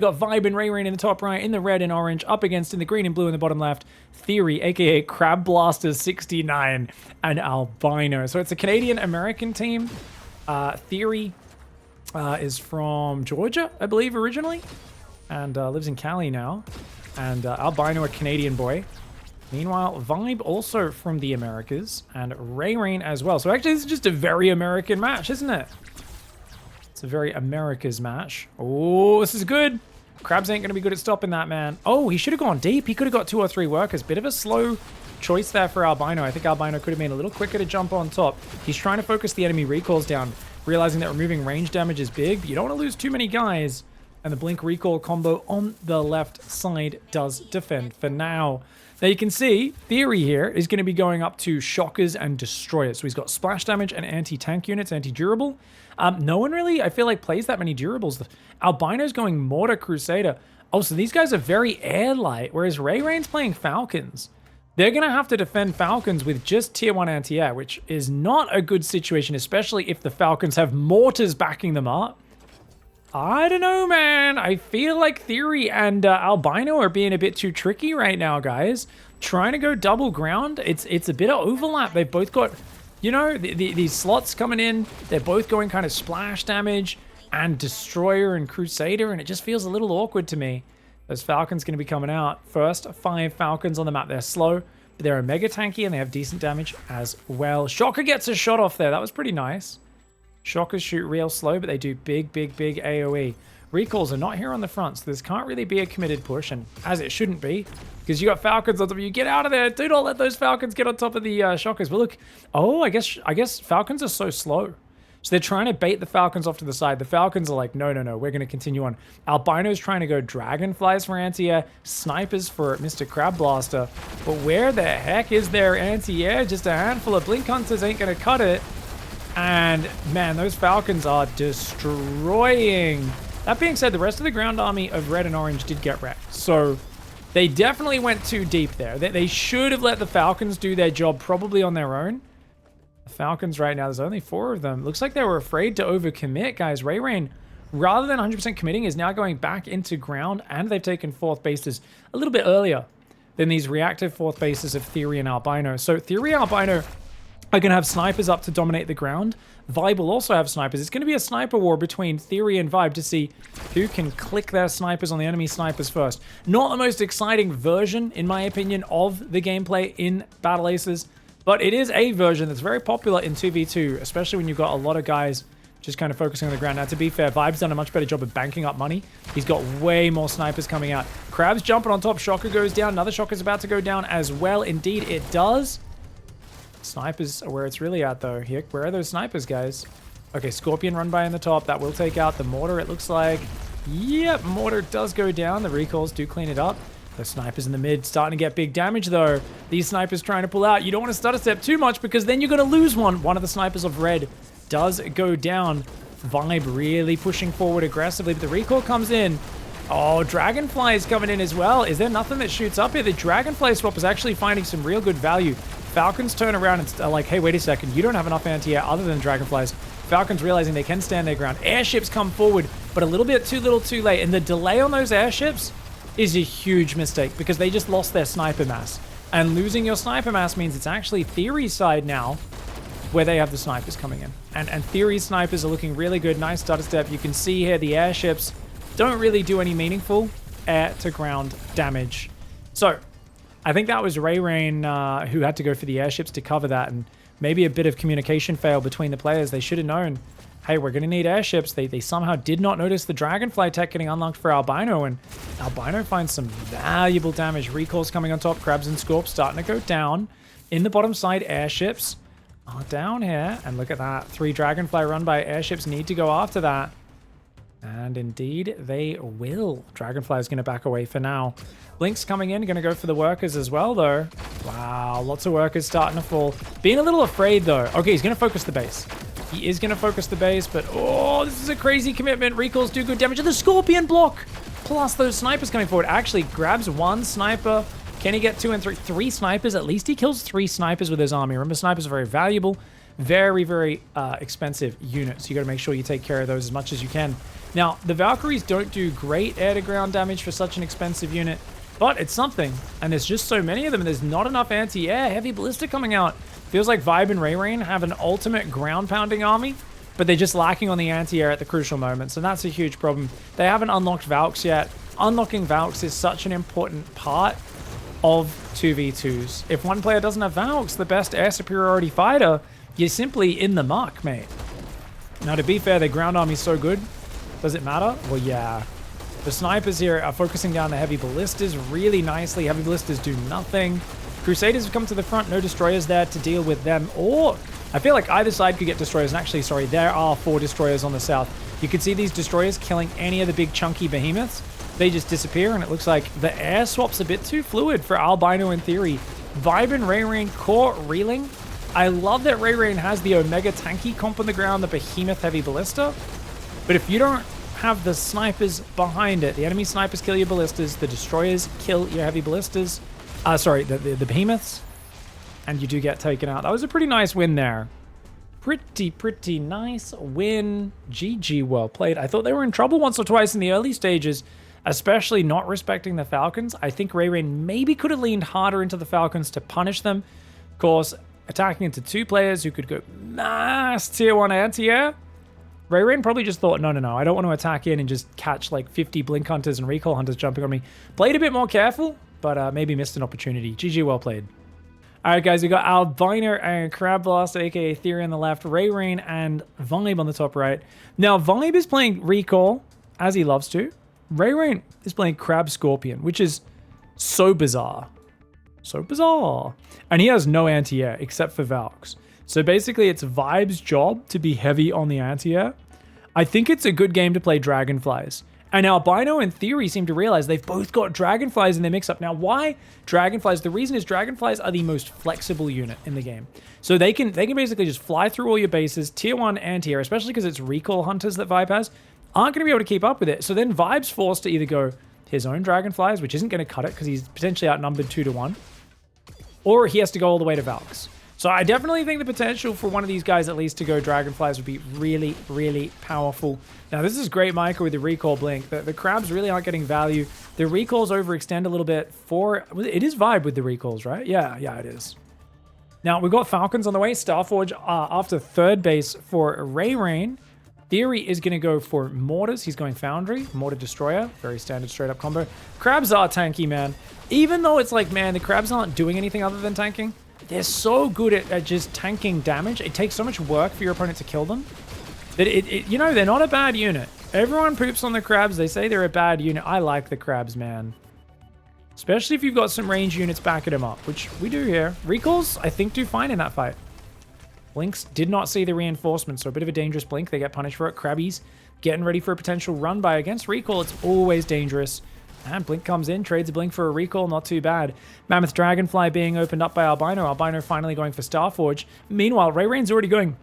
We've got ViBE and RayReign in the top right, in the red and orange, up against in the green and blue in the bottom left, Theory, aka Crab Blaster 69, and Albino. So it's a Canadian-American team. Theory is from Georgia, I believe, originally, and lives in Cali now. And Albino, a Canadian boy. Meanwhile, ViBE also from the Americas, and RayReign as well. So actually, this is just a very American match, isn't it? It's a very Americas match. Oh, this is good. Krabs ain't going to be good at stopping that, man. Oh, he should have gone deep. He could have got 2 or 3 workers. Bit of a slow choice there for Albino. I think Albino could have been a little quicker to jump on top. He's trying to focus the enemy recalls down, realizing that removing range damage is big, but you don't want to lose too many guys. And the blink recall combo on the left side does defend for now. Now you can see Theory here is going to be going up to shockers and destroyers. So he's got splash damage and anti-tank units, anti-durable. No one really, I feel like, plays that many durables. Albino's going Mortar Crusader. Oh, so these guys are very air light, whereas RayReign's playing Falcons. They're going to have to defend Falcons with just tier 1 anti-air, which is not a good situation, especially if the Falcons have mortars backing them up. I don't know, man. I feel like Theory and Albino are being a bit too tricky right now, guys. Trying to go double ground, it's a bit of overlap. They've both got, you know, these slots coming in. They're both going kind of splash damage and Destroyer and Crusader, and it just feels a little awkward to me. Those Falcons going to be coming out. First 5 Falcons on the map. They're slow, but they're a mega tanky, and they have decent damage as well. Shocker gets a shot off there. That was pretty nice. Shockers shoot real slow, but they do big AoE. Recalls are not here on the front, so this can't really be a committed push, and as it shouldn't be, because you got Falcons on top of you. Get out of there! Do not let those Falcons get on top of the Shockers. But look, oh, I guess Falcons are so slow. So they're trying to bait the Falcons off to the side. The Falcons are like, no, we're going to continue on. Albino's trying to go Dragonflies for anti-air, Snipers for Mr. Crab Blaster. But where the heck is their anti-air? Just a handful of Blink Hunters ain't going to cut it. And, man, those Falcons are destroying. That being said, the rest of the ground army of red and orange did get wrecked. So they definitely went too deep there. They should have let the Falcons do their job probably on their own. The Falcons right now, there's only 4 of them. Looks like they were afraid to overcommit, guys. RayReign, rather than 100% committing, is now going back into ground, and they've taken 4th bases a little bit earlier than these reactive 4th bases of Theory and Albino. So Theory and Albino are going to have snipers up to dominate the ground. ViBE will also have snipers. It's going to be a sniper war between Theory and ViBE to see who can click their snipers on the enemy snipers first. Not the most exciting version, in my opinion, of the gameplay in Battle Aces, but it is a version that's very popular in 2v2, especially when you've got a lot of guys just kind of focusing on the ground. Now, to be fair, ViBE's done a much better job of banking up money. He's got way more snipers coming out. Crab's jumping on top. Shocker goes down. Another Shocker's about to go down as well. Indeed, it does. Snipers are where it's really at, though. Here, where are those snipers, guys? Okay, Scorpion run by in the top. That will take out the Mortar, it looks like. Yep, Mortar does go down. The recalls do clean it up. The snipers in the mid starting to get big damage, though. These snipers trying to pull out. You don't want to stutter step too much, because then you're going to lose one. One of the snipers of red does go down. ViBE really pushing forward aggressively, but the recall comes in. Oh, Dragonfly is coming in as well. Is there nothing that shoots up here? The Dragonfly swap is actually finding some real good value. Falcons turn around and are like, hey, wait a second. You don't have enough anti-air other than Dragonflies. Falcons realizing they can stand their ground. Airships come forward, but a little bit too little too late. And the delay on those airships is a huge mistake because they just lost their sniper mass. And losing your sniper mass means it's actually Theory's side now where they have the snipers coming in. And Theory's snipers are looking really good. Nice stutter step. You can see here the airships don't really do any meaningful air-to-ground damage. So, I think that was RayReign who had to go for the airships to cover that, and maybe a bit of communication fail between the players. They should have known, hey, we're going to need airships. They somehow did not notice the Dragonfly tech getting unlocked for Albino, and Albino finds some valuable damage. Recalls coming on top. Crabs and Scorps starting to go down. In the bottom side, airships are down here, and look at that. 3 Dragonfly run by airships need to go after that. And indeed, they will. Dragonfly is going to back away for now. Blink's coming in, going to go for the workers as well, though. Wow, lots of workers starting to fall. Being a little afraid, though. Okay, he's going to focus the base. He is going to focus the base, but oh, this is a crazy commitment. Recalls do good damage. And the Scorpion block, plus those snipers coming forward. Actually grabs 1 sniper. Can he get 2 and 3? 3 snipers. At least he kills 3 snipers with his army. Remember, snipers are very valuable. Very expensive units. So you got to make sure you take care of those as much as you can. Now, the Valkyries don't do great air-to-ground damage for such an expensive unit, but it's something. And there's just so many of them, and there's not enough anti-air. Heavy Ballista coming out. Feels like ViBE and RayReign have an ultimate ground-pounding army, but they're just lacking on the anti-air at the crucial moments, and that's a huge problem. They haven't unlocked Valks yet. Unlocking Valks is such an important part of 2v2s. If one player doesn't have Valks, the best air superiority fighter, you're simply in the muck, mate. Now, to be fair, their ground army is so good. Does it matter? Well, yeah. The snipers here are focusing down the heavy ballistas really nicely. Heavy ballistas do nothing. Crusaders have come to the front. No destroyers there to deal with them. Or I feel like either side could get destroyers. And actually, sorry, there are 4 destroyers on the south. You can see these destroyers killing any of the big chunky behemoths. They just disappear, and it looks like the air swap's a bit too fluid for albino in theory. ViBE and RayReign core reeling. I love that RayReign has the Omega tanky comp on the ground, the behemoth heavy ballista. But if you don't have the snipers behind it, the enemy snipers kill your ballistas, the destroyers kill your heavy ballistas. The behemoths, and you do get taken out. That was a pretty nice win there. Pretty nice win. GG, well played. I thought they were in trouble once or twice in the early stages, especially not respecting the Falcons. I think RayReign maybe could have leaned harder into the Falcons to punish them. Of course, attacking into 2 players who could go mass tier 1 anti-air. RayReign probably just thought, no, I don't want to attack in and just catch like 50 Blink Hunters and Recall Hunters jumping on me. Played a bit more careful, but maybe missed an opportunity. GG, well played. All right, guys, we got Albino and Crab Blaster, aka Theory on the left, RayReign and ViBE on the top right. Now, ViBE is playing Recall, as he loves to. RayReign is playing Crab Scorpion, which is so bizarre. So bizarre. And he has no anti-air except for Valks. So basically, it's ViBE's job to be heavy on the anti-air. I think it's a good game to play Dragonflies. And Albino and Theory seem to realize they've both got Dragonflies in their mix-up. Now, why Dragonflies? The reason is Dragonflies are the most flexible unit in the game. So they can basically just fly through all your bases, tier 1 anti-air, especially because it's Recall Hunters that ViBE has, aren't going to be able to keep up with it. So then ViBE's forced to either go his own Dragonflies, which isn't going to cut it because he's potentially outnumbered 2-1, or he has to go all the way to Valks. So I definitely think the potential for one of these guys at least to go Dragonflies would be really, really powerful. Now, this is great Micah with the Recall Blink. The Crabs really aren't getting value. The Recalls overextend a little bit for... It is ViBE with the Recalls, right? Yeah, it is. Now, we've got Falcons on the way. Starforge after third base for RayReign. Theory is going to go for Mortars. He's going Foundry. Mortar Destroyer. Very standard straight-up combo. Crabs are tanky, man. Even though it's like, man, the Crabs aren't doing anything other than tanking. They're so good at just tanking damage. It takes so much work for your opponent to kill them. That you know, they're not a bad unit. Everyone poops on the Crabs. They say they're a bad unit. I like the Crabs, man. Especially if you've got some range units backing them up, which we do here. Recalls, I think, do fine in that fight. Blinks did not see the reinforcement, so a bit of a dangerous Blink. They get punished for it. Crabbies getting ready for a potential run by against Recall. It's always dangerous. And Blink comes in, trades a Blink for a Recall, not too bad. Mammoth Dragonfly being opened up by Albino. Albino finally going for Starforge. Meanwhile, RayReign's already going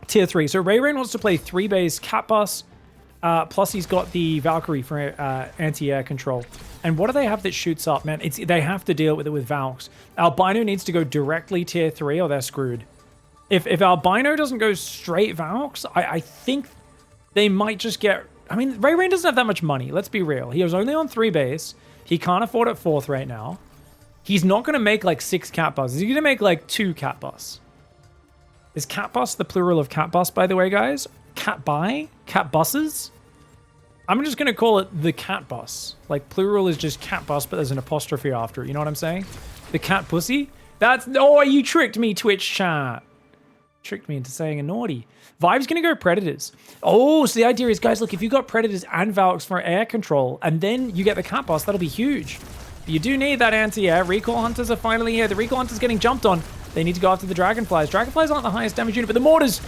tier 3. So RayReign wants to play 3-base Cat Bus, plus he's got the Valkyrie for anti-air control. And what do they have that shoots up, man? They have to deal with it with Valks. Albino needs to go directly tier 3 or they're screwed. If Albino doesn't go straight Valks, I think they might just get... I mean, RayReign doesn't have that much money. Let's be real. He was only on 3 base. He can't afford it 4th right now. He's not going to make like 6 Cat Buses. He's going to make like 2 Cat Bus. Is Cat Bus the plural of Cat Bus, by the way, guys? Cat Buy? Cat Buses? I'm just going to call it the Cat Bus. Like, plural is just Cat Bus, but there's an apostrophe after it. You know what I'm saying? The Cat Pussy? That's... Oh, you tricked me, Twitch chat. Tricked me into saying a naughty. ViBE's going to go Predators. Oh, so the idea is, guys, look, if you got Predators and Valks for air control, and then you get the Cat Boss, that'll be huge. But you do need that anti-air. Recall Hunters are finally here. The Recall Hunters getting jumped on. They need to go after the Dragonflies. Dragonflies aren't the highest damage unit, but the Mortars...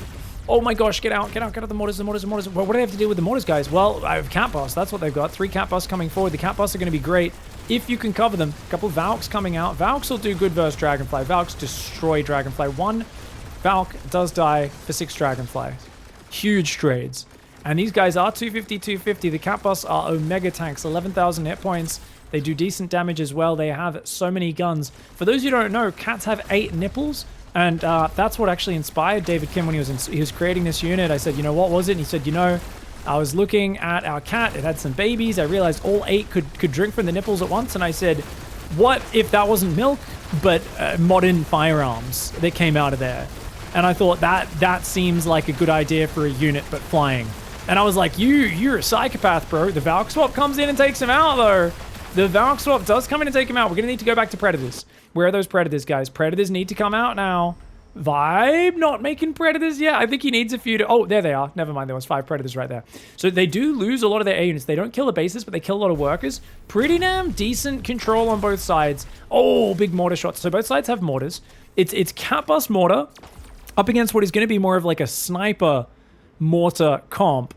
Oh my gosh, get out the Mortars, the Mortars. Well, what do they have to deal with the Mortars, guys? Well, I have Cat Boss. That's what they've got. 3 Cat Boss coming forward. The Cat Boss are going to be great if you can cover them. A couple of Valks coming out. Valks will do good versus Dragonfly. Valks destroy Dragonfly. 1 Valk does die for 6 Dragonflies. Huge trades. And these guys are 250, 250. The Cat Boss are Omega tanks, 11,000 hit points. They do decent damage as well. They have so many guns. For those who don't know, cats have 8 nipples. And that's what actually inspired David Kim when he was creating this unit. I said, you know, what was it? And he said, you know, I was looking at our cat. It had some babies. I realized all 8 could drink from the nipples at once. And I said, what if that wasn't milk, but modern firearms that came out of there? And I thought that seems like a good idea for a unit, but flying. And I was like, you're a psychopath, bro. The Valk swap comes in and takes him out, though. The Valk swap does come in and take him out. We're going to need to go back to Predators. Where are those Predators, guys? Predators need to come out now. ViBE not making Predators yet. I think he needs a few to... Oh, there they are. Never mind. There was 5 Predators right there. So they do lose a lot of their A units. They don't kill the bases, but they kill a lot of workers. Pretty damn decent control on both sides. Oh, big mortar shots. So both sides have mortars. It's cat bus mortar up against what is going to be more of like a sniper mortar comp.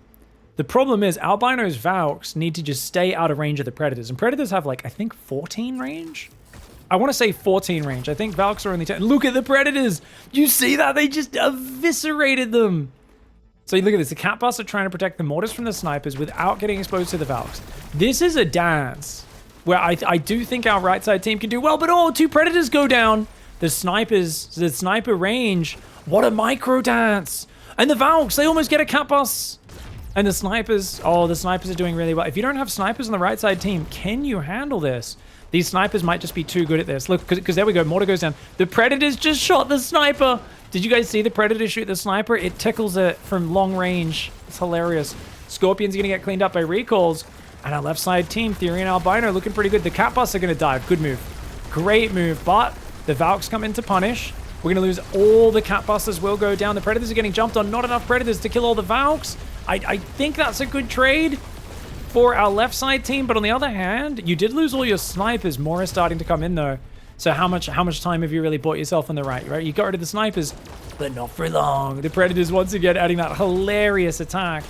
The problem is Albino's Valks need to just stay out of range of the Predators. And Predators have like, I think 14 range? I want to say 14 range. I think Valks are only 10. Look at the Predators. You see that? They just eviscerated them. So you look at this. The cat bus are trying to protect the mortars from the snipers without getting exposed to the Valks. This is a dance where I do think our right side team can do well, but oh, 2 Predators go down. The sniper range. What a micro dance. And the Valks, they almost get a cat bus. And the snipers, oh, the snipers are doing really well. If you don't have snipers on the right side team, can you handle this? These snipers might just be too good at this. Look, because there we go. Mortar goes down. The Predators just shot the sniper. Did you guys see the Predator shoot the sniper? It tickles it from long range. It's hilarious. Scorpion's going to get cleaned up by recalls. And our left side team, Theory and Albino, looking pretty good. The cat bus are going to dive. Good move. Great move. But the Valks come in to punish. We're going to lose all the cat busters will go down. The Predators are getting jumped on. Not enough Predators to kill all the Valks. I think that's a good trade for our left side team, but on the other hand, you did lose all your snipers. More is starting to come in though. So how much time have you really bought yourself on the right? You got rid of the snipers, but not for long. The Predators once again adding that hilarious attack.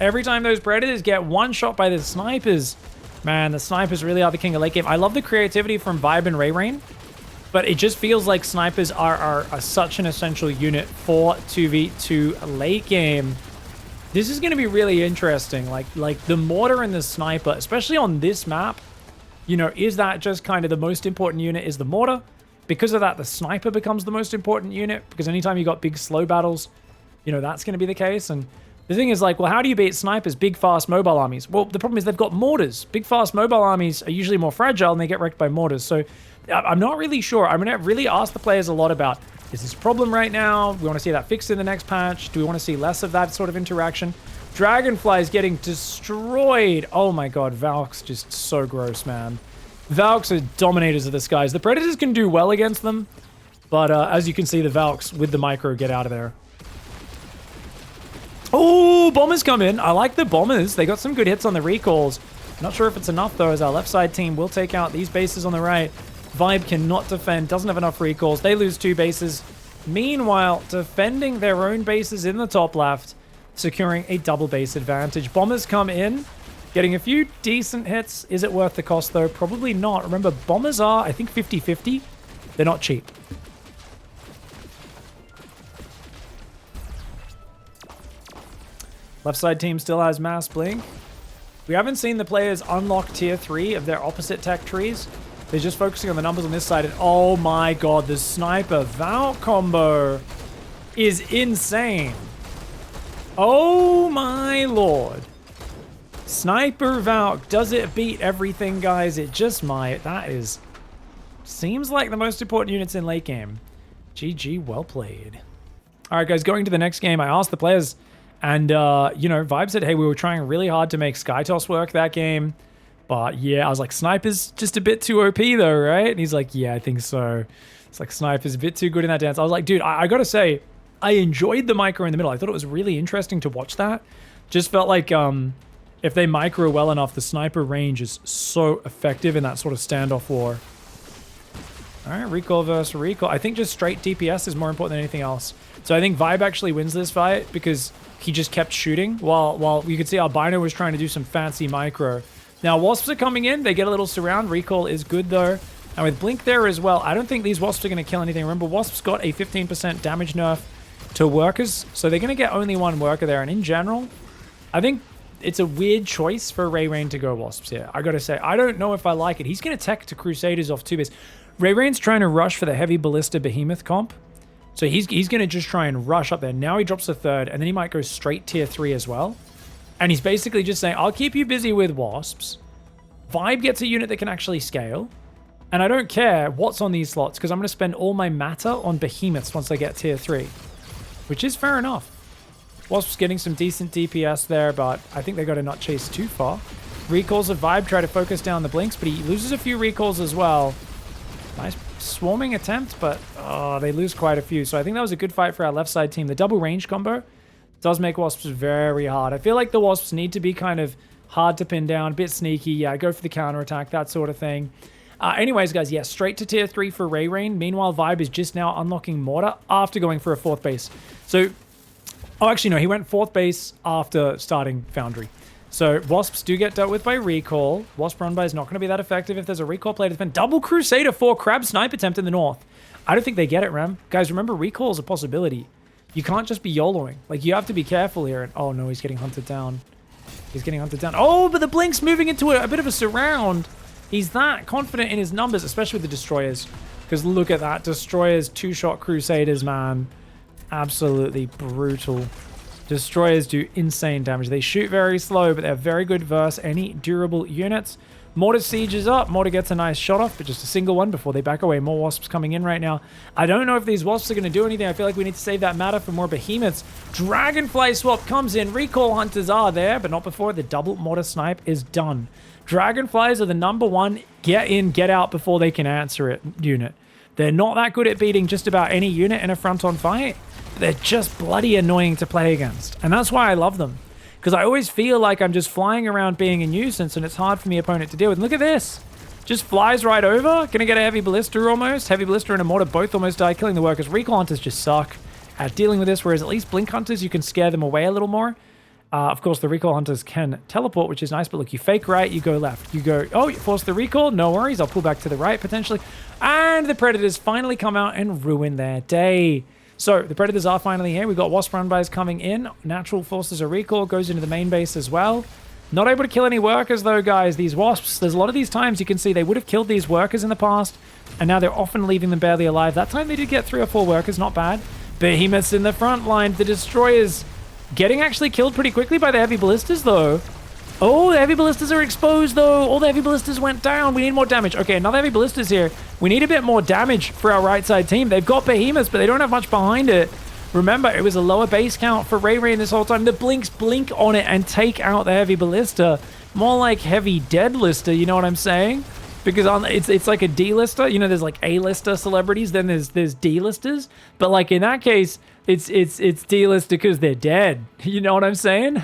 Every time those Predators get one shot by the snipers, man, the snipers really are the king of late game. I love the creativity from ViBE and RayReign, but it just feels like snipers are such an essential unit for 2v2 late game. This is going to be really interesting. Like the mortar and the sniper, especially on this map, you know, is that just kind of the most important unit is the mortar? Because of that, the sniper becomes the most important unit, because anytime you got big slow battles, you know, that's going to be the case. And the thing is, like, well, how do you beat snipers? Big, fast, mobile armies. Well, the problem is they've got mortars. Big, fast, mobile armies are usually more fragile and they get wrecked by mortars. So I'm not really sure. I'm going to really ask the players a lot about, is this a problem right now? We want to see that fixed in the next patch. Do we want to see less of that sort of interaction? Dragonfly is getting destroyed. Oh my god, Valk's just so gross, man. Valks are dominators of the skies. The Predators can do well against them, but as you can see, the Valks with the micro get out of there. Oh, bombers come in. I like the bombers. They got some good hits on the recalls. Not sure if it's enough, though, as our left side team will take out these bases on the right. ViBE cannot defend, doesn't have enough recalls. They lose 2 bases. Meanwhile, defending their own bases in the top left, securing a double base advantage. Bombers come in, getting a few decent hits. Is it worth the cost, though? Probably not. Remember, bombers are, I think, 50-50. They're not cheap. Left side team still has mass blink. We haven't seen the players unlock tier 3 of their opposite tech trees. They're just focusing on the numbers on this side. And oh my god, the sniper Valk combo is insane. Oh my lord. Sniper Valk, does it beat everything, guys? It just might. That is... seems like the most important units in late game. GG, well played. Alright guys, going to the next game, I asked the players, and you know, ViBE said, hey, we were trying really hard to make Skytoss work that game. But yeah, I was like, Sniper's just a bit too OP though, right? And he's like, yeah, I think so. It's like Sniper's a bit too good in that dance. I was like, dude, I gotta say, I enjoyed the micro in the middle. I thought it was really interesting to watch that. Just felt like if they micro well enough, the sniper range is so effective in that sort of standoff war. All right, recall versus recall. I think just straight DPS is more important than anything else. So I think ViBE actually wins this fight because he just kept shooting while you could see Albino was trying to do some fancy micro. Now, Wasps are coming in. They get a little surround. Recall is good, though. And with Blink there as well, I don't think these Wasps are going to kill anything. Remember, Wasps got a 15% damage nerf to workers, so they're going to get only one worker there. And in general, I think it's a weird choice for RayReign to go Wasps here. I got to say, I don't know if I like it. He's going to tech to Crusaders off 2 base. RayReign's trying to rush for the heavy ballista behemoth comp. So he's going to just try and rush up there. Now he drops a 3rd, and then he might go straight tier 3 as well. And he's basically just saying, I'll keep you busy with wasps. ViBE gets a unit that can actually scale. And I don't care what's on these slots because I'm going to spend all my matter on behemoths once I get tier 3. Which is fair enough. Wasp's getting some decent DPS there, but I think they got to not chase too far. Recalls of ViBE, try to focus down the blinks, but he loses a few recalls as well. Nice swarming attempt, but they lose quite a few. So I think that was a good fight for our left side team. The double range combo does make wasps very hard. I feel like the wasps need to be kind of hard to pin down, a bit sneaky. Yeah, go for the counter attack, that sort of thing. Anyways, guys, yeah, straight to tier 3 for RayReign. Meanwhile, ViBE is just now unlocking Mortar after going for a 4th base. So, oh, actually, no, he went 4th base after starting Foundry. So, Wasps do get dealt with by Recall. Wasp Run By is not going to be that effective if there's a Recall play to defend. Double Crusader for Crab Snipe attempt in the north. I don't think they get it, Rem. Guys, remember, Recall is a possibility. You can't just be YOLOing. Like, you have to be careful here. And oh, no, he's getting hunted down. He's getting hunted down. Oh, but the Blink's moving into a bit of a surround. He's that confident in his numbers, especially with the Destroyers. Because look at that. Destroyers, 2-shot Crusaders, man. Absolutely brutal. Destroyers do insane damage. They shoot very slow, but they're very good versus any durable units. Mortar Siege is up. Mortar gets a nice shot off, but just a single one before they back away. More Wasps coming in right now. I don't know if these Wasps are going to do anything. I feel like we need to save that matter for more Behemoths. Dragonfly swap comes in. Recall Hunters are there, but not before the double Mortar Snipe is done. Dragonflies are the #1 get in, get out before they can answer it unit. They're not that good at beating just about any unit in a front-on fight. They're just bloody annoying to play against. And that's why I love them. Because I always feel like I'm just flying around being a nuisance and it's hard for the opponent to deal with. Look at this. Just flies right over. Gonna get a Heavy Ballista almost. Heavy Ballista and a Mortar both almost die, killing the workers. Recall Hunters just suck at dealing with this, whereas at least Blink Hunters, you can scare them away a little more. Of course, the Recall Hunters can teleport, which is nice, but look, you fake right, you go left. You go, oh, you force the recall, no worries, I'll pull back to the right, potentially. And the Predators finally come out and ruin their day. So, the Predators are finally here. We've got Wasp Run-Bys coming in. Natural forces a recall, goes into the main base as well. Not able to kill any workers, though, guys. These Wasps, there's a lot of these times you can see they would have killed these workers in the past, and now they're often leaving them barely alive. That time they did get 3 or 4 workers, not bad. Behemoths in the front line. The Destroyers getting actually killed pretty quickly by the Heavy Ballistas, though. Oh, the Heavy Ballistas are exposed, though. All the Heavy Ballistas went down. We need more damage. Okay, another Heavy Ballistas here. We need a bit more damage for our right side team. They've got Behemoths, but they don't have much behind it. Remember, it was a lower base count for RayReign this whole time. The Blinks blink on it and take out the Heavy Ballista. More like Heavy Deadlister, you know what I'm saying? Because it's like a D-lister. You know, there's like A-lister celebrities, then there's D-listers. But like in that case, it's D-lister because they're dead. You know what I'm saying?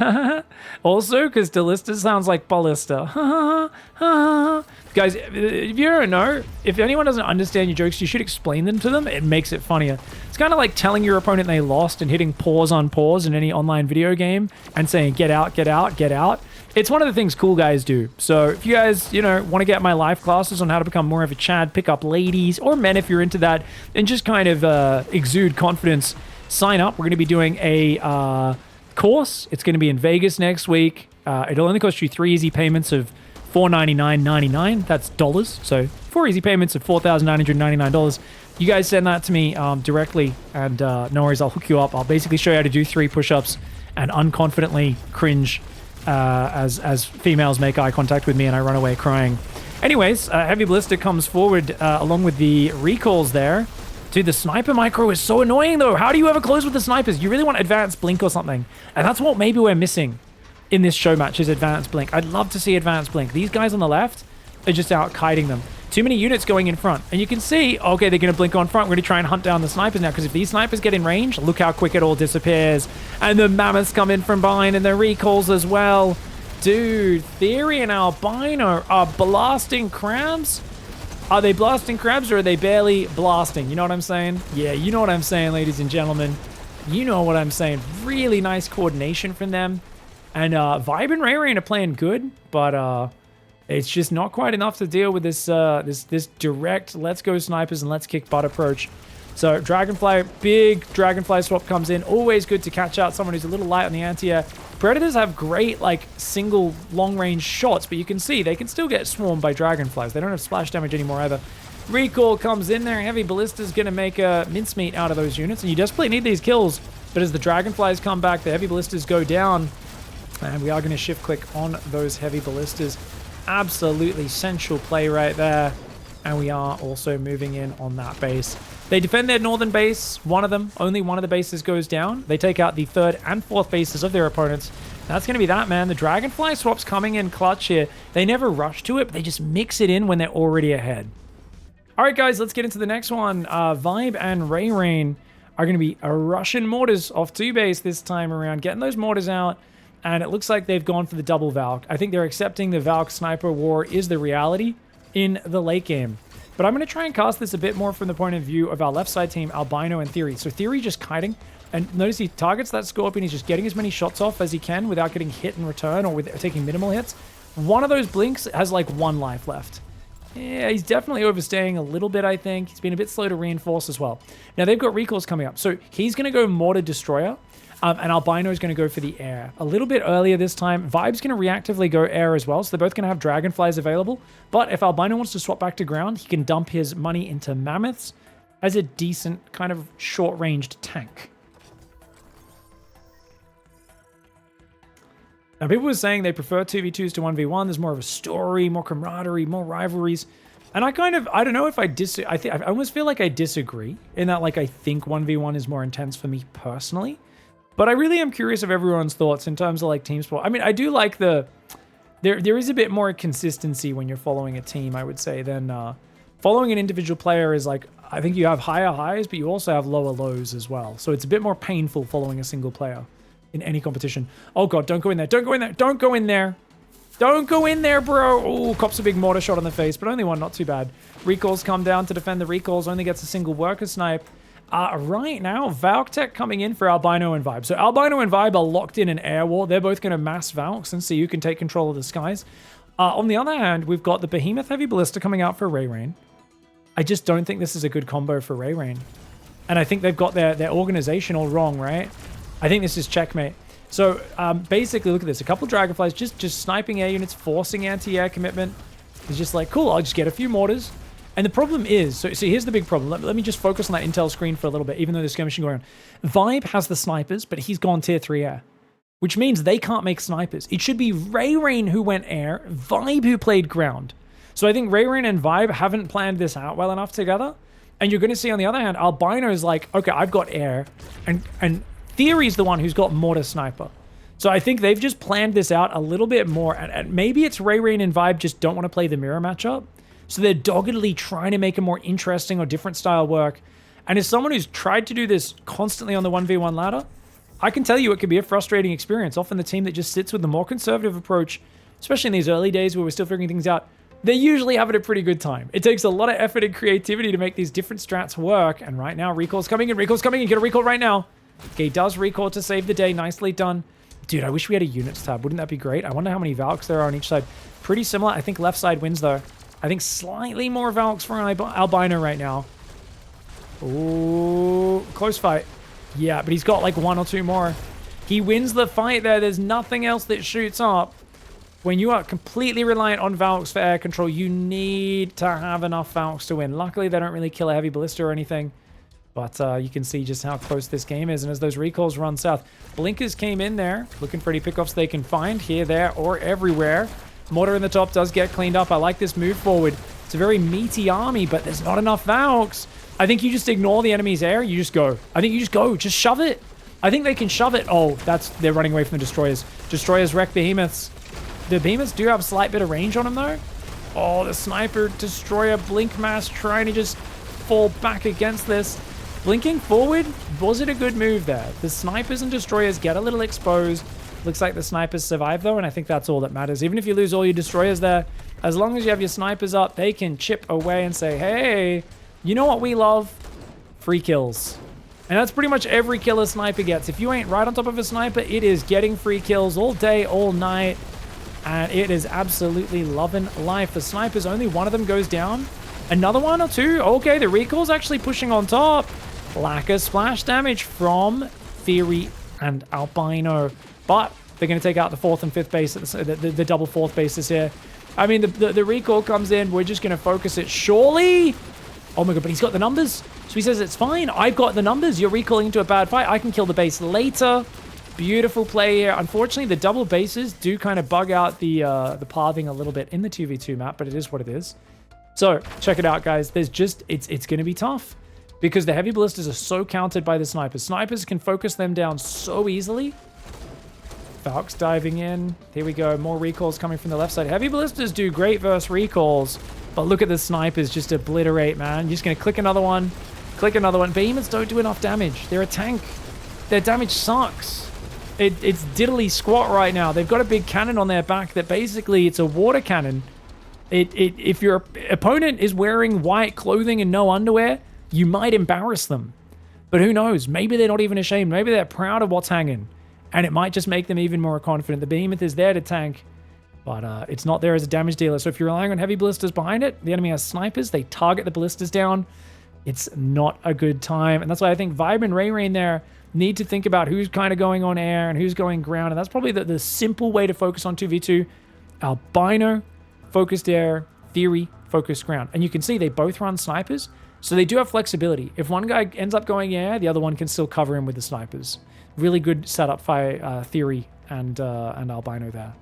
Also, because D-lister sounds like ballista. Guys, if you don't know, if anyone doesn't understand your jokes, you should explain them to them. It makes it funnier. It's kind of like telling your opponent they lost and hitting pause on pause in any online video game and saying, get out, get out, get out. It's one of the things cool guys do. So if you guys, you know, want to get my live classes on how to become more of a Chad, pick up ladies or men if you're into that, and just kind of exude confidence, sign up. We're going to be doing a course. It's going to be in Vegas next week. It'll only cost you 3 easy payments of $499.99. That's dollars. So 4 easy payments of $4,999. You guys send that to me directly, and no worries, I'll hook you up. I'll basically show you how to do 3 push-ups and unconfidently cringe as females make eye contact with me and I run away crying. Anyways, Heavy Ballista comes forward along with the recalls there. Dude, the sniper micro is so annoying, though. How do you ever close with the snipers? You really want advanced blink or something. And that's what maybe we're missing in this show match is advanced blink. I'd love to see advanced blink. These guys on the left are just out kiting them. Too many units going in front. And you can see, okay, they're going to blink on front. We're going to try and hunt down the snipers now, because if these snipers get in range, look how quick it all disappears. And the mammoths come in from behind, and the recalls as well. Dude, Theory and Albino are blasting crabs? Are they blasting crabs, or are they barely blasting? You know what I'm saying? Yeah, you know what I'm saying, ladies and gentlemen. You know what I'm saying. Really nice coordination from them. And ViBE and RayReign are playing good, but it's just not quite enough to deal with this this direct let's go snipers and let's kick butt approach. So Dragonfly, big Dragonfly swap comes in. Always good to catch out someone who's a little light on the anti-air. Predators have great like single long range shots, but you can see they can still get swarmed by Dragonflies. They don't have splash damage anymore either. Recall comes in there. Heavy Ballista's going to make a mincemeat out of those units, and you desperately need these kills. But as the Dragonflies come back, the Heavy Ballistas go down. And we are going to shift click on those heavy ballistas. Absolutely essential play right there. And we are also moving in on that base. They defend their northern base, one of them. Only one of the bases goes down. They take out the third and fourth bases of their opponents. That's going to be that, man. The Dragonfly swap's coming in clutch here. They never rush to it, but they just mix it in when they're already ahead. All right, guys, let's get into the next one. ViBE and RayReign are going to be Russian mortars off 2 base this time around, getting those mortars out. And it looks like they've gone for the double Valk. I think they're accepting the Valk sniper war is the reality in the late game. But I'm going to try and cast this a bit more from the point of view of our left side team, Albino and Theory. So Theory just kiting, and notice he targets that Scorpion. He's just getting as many shots off as he can without getting hit in return or with taking minimal hits. One of those blinks has like 1 life left. Yeah, he's definitely overstaying a little bit, I think. He's been a bit slow to reinforce as well. Now, they've got recalls coming up. So he's going to go Mortar Destroyer. And Albino is going to go for the air. A little bit earlier this time, Vibe's going to reactively go air as well, so they're both going to have Dragonflies available. But if Albino wants to swap back to ground, he can dump his money into Mammoths as a decent kind of short-ranged tank. Now, people were saying they prefer 2v2s to 1v1. There's more of a story, more camaraderie, more rivalries. And I don't know if I almost feel like I disagree in that, like, I think 1v1 is more intense for me personally. But I really am curious of everyone's thoughts in terms of like team sport. I mean, I do like there is a bit more consistency when you're following a team, I would say, than following an individual player is like, I think you have higher highs, but you also have lower lows as well. So it's a bit more painful following a single player in any competition. Oh God, don't go in there. Don't go in there. Don't go in there. Don't go in there, bro. Oh, cops a big mortar shot on the face, but only one, not too bad. Recalls come down to defend the recalls, only gets a single worker snipe. Right now, Valktech coming in for Albino and ViBE. So Albino and ViBE are locked in an air war. They're both going to mass Valks, and so you can take control of the skies. On the other hand, we've got the Behemoth Heavy Ballista coming out for RayReign. I just don't think this is a good combo for RayReign. And I think they've got their organization all wrong, right? I think this is checkmate. So basically, look at this. A couple Dragonflies just sniping air units, forcing anti-air commitment. It's just like, cool, I'll just get a few mortars. And the problem is, so here's the big problem. Let me just focus on that intel screen for a little bit, even though there's skirmishing going on. ViBE has the snipers, but he's gone tier 3 air, which means they can't make snipers. It should be RayReign who went air, ViBE who played ground. So I think RayReign and ViBE haven't planned this out well enough together. And you're going to see, on the other hand, Albino is like, okay, I've got air, and Theory's the one who's got mortar sniper. So I think they've just planned this out a little bit more, and maybe it's RayReign and ViBE just don't want to play the mirror matchup. So they're doggedly trying to make a more interesting or different style work. And as someone who's tried to do this constantly on the 1v1 ladder, I can tell you it can be a frustrating experience. Often the team that just sits with the more conservative approach, especially in these early days where we're still figuring things out, they're usually having a pretty good time. It takes a lot of effort and creativity to make these different strats work. And right now, recall's coming in. Recall's coming in. Get a recall right now. Okay, does recall to save the day. Nicely done. Dude, I wish we had a units tab. Wouldn't that be great? I wonder how many Valks there are on each side. Pretty similar. I think left side wins, though. I think slightly more Valks for an Albino right now. Ooh, close fight. Yeah, but he's got like 1 or 2 more. He wins the fight there. There's nothing else that shoots up. When you are completely reliant on Valks for air control, you need to have enough Valks to win. Luckily, they don't really kill a heavy ballista or anything. But you can see just how close this game is. And as those recalls run south, Blinkers came in there, looking for any pickoffs they can find here, there, or everywhere. Mortar in the top does get cleaned up. I like this move forward. It's a very meaty army, but there's not enough Valks. I think you just ignore the enemy's air. You just go. I think you just go. Just shove it. I think they can shove it. Oh, they're running away from the Destroyers. Destroyers wreck Behemoths. The Behemoths do have a slight bit of range on them, though. Oh, the Sniper Destroyer Blink Mass trying to just fall back against this. Blinking forward, was it a good move there? The Snipers and Destroyers get a little exposed. Looks like the Snipers survive, though, and I think that's all that matters. Even if you lose all your Destroyers there, as long as you have your Snipers up, they can chip away and say, hey, you know what we love? Free kills. And that's pretty much every kill a Sniper gets. If you ain't right on top of a Sniper, it is getting free kills all day, all night. And it is absolutely loving life. The Snipers, only one of them goes down. Another one or two. Okay, the recall's actually pushing on top. Lack of splash damage from Theory and Albino. But they're going to take out the 4th and 5th base, the double 4th bases here. I mean, the recall comes in. We're just going to focus it. Surely. Oh my god, but he's got the numbers. So he says, it's fine. I've got the numbers. You're recalling into a bad fight. I can kill the base later. Beautiful play here. Unfortunately, the double bases do kind of bug out the pathing a little bit in the 2v2 map, but it is what it is. So, check it out, guys. There's just, it's going to be tough because the heavy ballistas are so countered by the snipers. Snipers can focus them down so easily. Valk's diving in. Here we go. More recalls coming from the left side. Heavy ballistas do great versus recalls, but look at the snipers just obliterate, man. You're just going to click another one. Click another one. Behemoths don't do enough damage. They're a tank. Their damage sucks. It's diddly squat right now. They've got a big cannon on their back that basically it's a water cannon. If your opponent is wearing white clothing and no underwear, you might embarrass them. But who knows? Maybe they're not even ashamed. Maybe they're proud of what's hanging. And it might just make them even more confident. The Behemoth is there to tank, but it's not there as a damage dealer. So if you're relying on heavy ballistas behind it, the enemy has snipers. They target the ballistas down. It's not a good time. And that's why I think ViBE and RayReign there need to think about who's kind of going on air and who's going ground. And that's probably the simple way to focus on 2v2. Albino, focused air, Theory, focused ground. And you can see they both run snipers. So they do have flexibility. If one guy ends up going air, the other one can still cover him with the snipers. Really good setup by Theory and Albino there.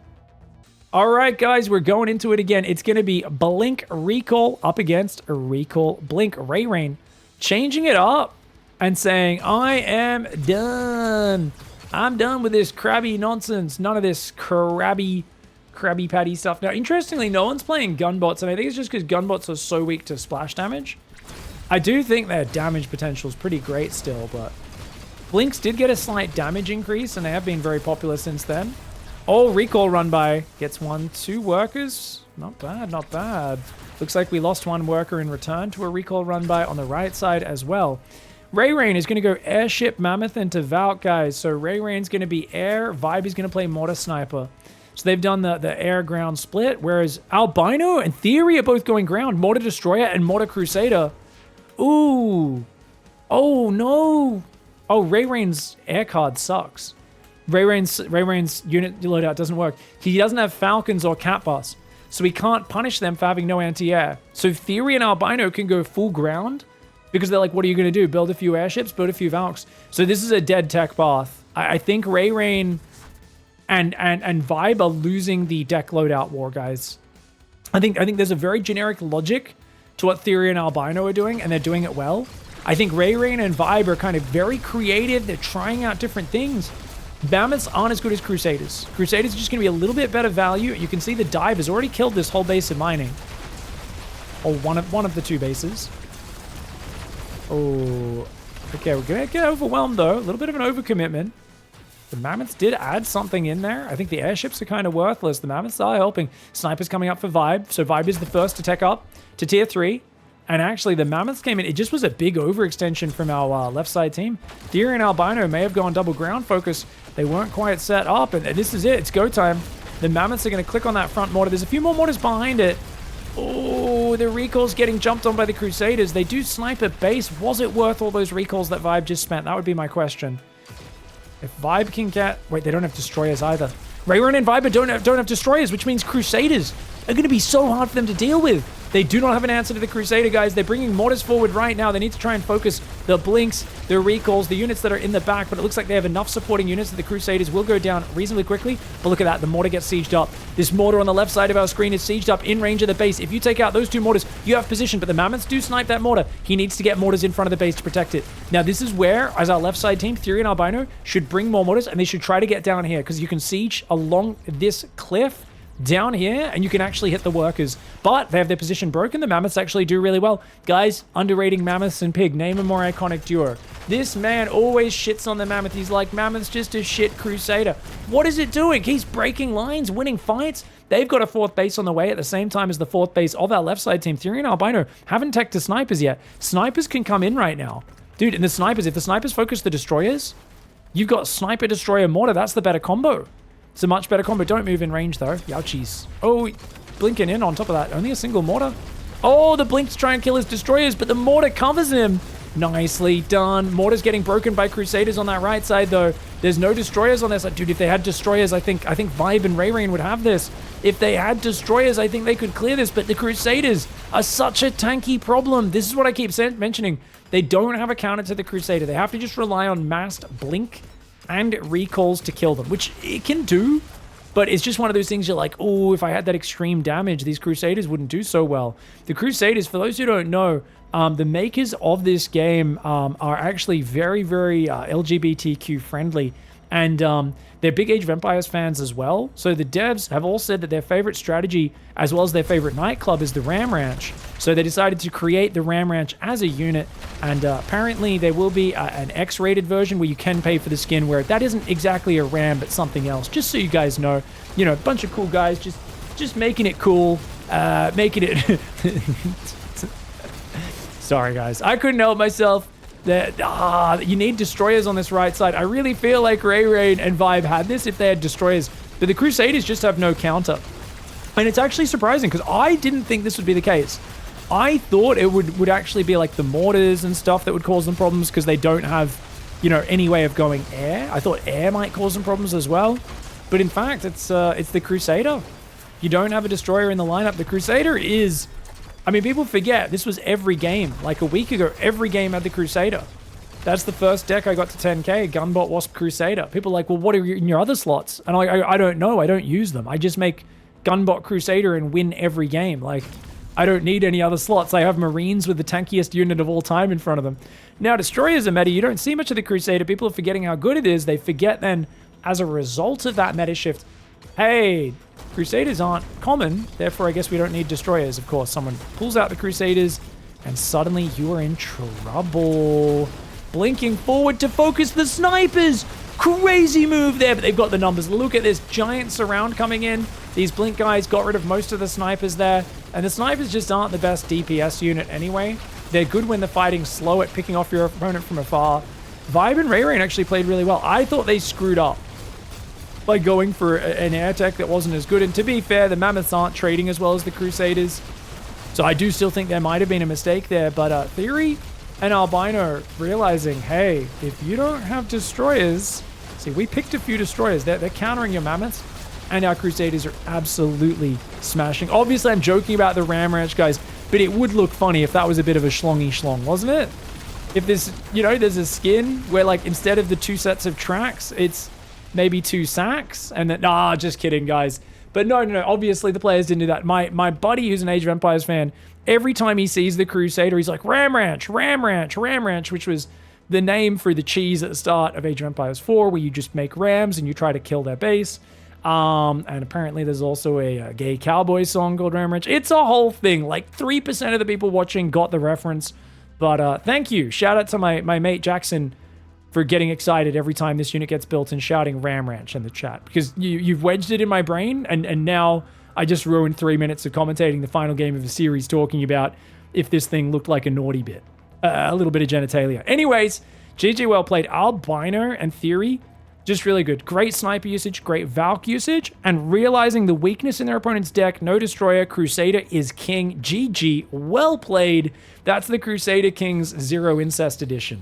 All right, guys, we're going into it again. It's going to be Blink Recall up against Recall Blink. RayReign changing it up and saying, I am done. I'm done with this crabby nonsense. None of this crabby patty stuff. Now, interestingly, no one's playing gunbots, and I think it's just because gunbots are so weak to splash damage. I do think their damage potential is pretty great still, but Blinks did get a slight damage increase, and they have been very popular since then. Oh, recall run by. Gets 2 workers. Not bad, not bad. Looks like we lost 1 worker in return to a recall run by on the right side as well. RayReign is going to go airship Mammoth into Valk, guys. So RayReign is going to be air. ViBE is going to play mortar sniper. So they've done the air-ground split, whereas Albino and Theory are both going ground. Mortar Destroyer and Mortar Crusader. Ooh. Oh, no. Oh, RayReign's air card sucks. RayReighn's unit loadout doesn't work. He doesn't have Falcons or Cat Bus, so he can't punish them for having no anti-air. So Theory and Albino can go full ground because they're like, what are you going to do? Build a few airships, build a few Valks. So this is a dead tech path. I think RayReign and ViBE are losing the deck loadout war, guys. I think there's a very generic logic to what Theory and Albino are doing, and they're doing it well. I think RayReign and ViBE are kind of very creative. They're trying out different things. Mammoths aren't as good as Crusaders. Crusaders are just going to be a little bit better value. You can see the dive has already killed this whole base of mining. Or one of the 2 bases. Oh, okay, we're going to get overwhelmed, though. A little bit of an overcommitment. The Mammoths did add something in there. I think the airships are kind of worthless. The Mammoths are helping. Snipers coming up for ViBE. So ViBE is the first to tech up to tier 3. And actually, the Mammoths came in. It just was a big overextension from our left side team. Theory and Albino may have gone double ground focus. They weren't quite set up. And this is it. It's go time. The Mammoths are going to click on that front mortar. There's a few more mortars behind it. Oh, the recalls getting jumped on by the Crusaders. They do snipe a base. Was it worth all those recalls that ViBE just spent? That would be my question. If ViBE can get... Wait, they don't have destroyers either. RayReign and ViBE don't have destroyers, which means Crusaders are going to be so hard for them to deal with. They do not have an answer to the Crusader, guys. They're bringing mortars forward right now. They need to try and focus the Blinks, the recalls, the units that are in the back, but it looks like they have enough supporting units that the Crusaders will go down reasonably quickly. But look at that. The mortar gets sieged up. This mortar on the left side of our screen is sieged up in range of the base. If you take out those 2 mortars, you have position, but the Mammoths do snipe that mortar. He needs to get mortars in front of the base to protect it. Now, this is where, as our left side team, Theory and Albino should bring more mortars, and they should try to get down here, because you can siege along this cliff down here, and you can actually hit the workers. But they have their position broken. The Mammoths actually do really well. Guys, underrating Mammoths and Pig. Name a more iconic duo. This man always shits on the Mammoth. He's like, Mammoth's just a shit Crusader. What is it doing? He's breaking lines, winning fights. They've got a 4th base on the way at the same time as the 4th base of our left side team. Theory and Albino haven't teched to snipers yet. Snipers can come in right now. Dude, and the snipers, if the snipers focus the destroyers, you've got sniper, destroyer, mortar. That's the better combo. It's a much better combo. Don't move in range, though. Youchies. Oh, blinking in on top of that. Only a single mortar. Oh, the Blinks try and kill his destroyers, but the mortar covers him. Nicely done. Mortar's getting broken by Crusaders on that right side, though. There's no destroyers on this side. Dude, if they had destroyers, I think ViBE and RayReign would have this. If they had destroyers, I think they could clear this, but the Crusaders are such a tanky problem. This is what I keep mentioning. They don't have a counter to the Crusader. They have to just rely on massed Blink and recalls to kill them, which it can do, but it's just one of those things you're like, oh, if I had that extreme damage, these Crusaders wouldn't do so well. The Crusaders, for those who don't know, the makers of this game are actually very, very LGBTQ friendly, and they're big Age of Empires fans as well. So the devs have all said that their favorite strategy, as well as their favorite nightclub, is the Ram Ranch. So they decided to create the Ram Ranch as a unit, and apparently there will be an X-rated version where you can pay for the skin, where that isn't exactly a Ram, but something else. Just so you guys know, you know, a bunch of cool guys just making it cool, making it... Sorry, guys. I couldn't help myself. That you need destroyers on this right side. I really feel like RayReign and ViBE had this if they had destroyers, but the Crusaders just have no counter. And it's actually surprising because I didn't think this would be the case. I thought it would actually be like the mortars and stuff that would cause them problems because they don't have, you know, any way of going air. I thought air might cause them problems as well. But in fact, it's the Crusader. You don't have a destroyer in the lineup. The Crusader is... I mean, people forget, this was every game. Like a week ago, every game had the Crusader. That's the first deck I got to 10k, Gunbot Wasp Crusader. People are like, well, what are in your other slots? And I'm like, I don't know. I don't use them. I just make Gunbot Crusader and win every game. Like, I don't need any other slots. I have Marines with the tankiest unit of all time in front of them. Now, Destroyers are meta. You don't see much of the Crusader. People are forgetting how good it is. They forget then, as a result of that meta shift, hey, Crusaders aren't common, therefore I guess we don't need Destroyers. Of course, someone pulls out the Crusaders, and suddenly you are in trouble. Blinking forward to focus the snipers. Crazy move there, but they've got the numbers. Look at this giant surround coming in. These blink guys got rid of most of the snipers there, and the snipers just aren't the best DPS unit anyway. They're good when they're fighting slow at picking off your opponent from afar. ViBE and RayReign actually played really well. I thought they screwed up by going for an air tech that wasn't as good. And to be fair, the Mammoths aren't trading as well as the Crusaders. So I do still think there might have been a mistake there. But Theory and Albino realizing, hey, if you don't have Destroyers... See, we picked a few Destroyers. They're countering your Mammoths. And our Crusaders are absolutely smashing. Obviously, I'm joking about the Ram Ranch, guys. But it would look funny if that was a bit of a schlongy, wasn't it? If there's, you know, there's a skin where, like, instead of the 2 sets of tracks, it's... maybe 2 sacks, and then, nah, just kidding, guys. But no, obviously the players didn't do that. My buddy, who's an Age of Empires fan, every time he sees the Crusader, he's like, Ram Ranch, Ram Ranch, Ram Ranch, which was the name for the cheese at the start of Age of Empires 4, where you just make rams and you try to kill their base. And apparently there's also a gay cowboy song called Ram Ranch. It's a whole thing. Like 3% of the people watching got the reference. But thank you. Shout out to my mate Jackson for getting excited every time this unit gets built and shouting Ram Ranch in the chat. Because you've wedged it in my brain, and now I just ruined 3 minutes of commentating the final game of the series talking about if this thing looked like a naughty bit. A little bit of genitalia. Anyways, GG well played. Albino and Theory, just really good. Great sniper usage, great Valk usage, and realizing the weakness in their opponent's deck, no Destroyer, Crusader is king. GG, well played. That's the Crusader Kings Zero Incest Edition.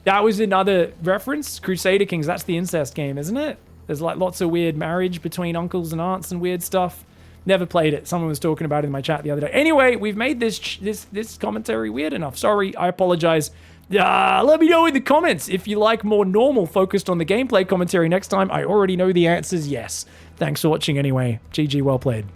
That was another reference. Crusader Kings, that's the incest game, isn't it? There's like lots of weird marriage between uncles and aunts and weird stuff. Never played it. Someone was talking about it in my chat the other day. Anyway, we've made this commentary weird enough. Sorry, I apologize. Let me know in the comments if you like more normal, focused on the gameplay commentary next time. I already know the answer's yes. Thanks for watching anyway. GG, well played.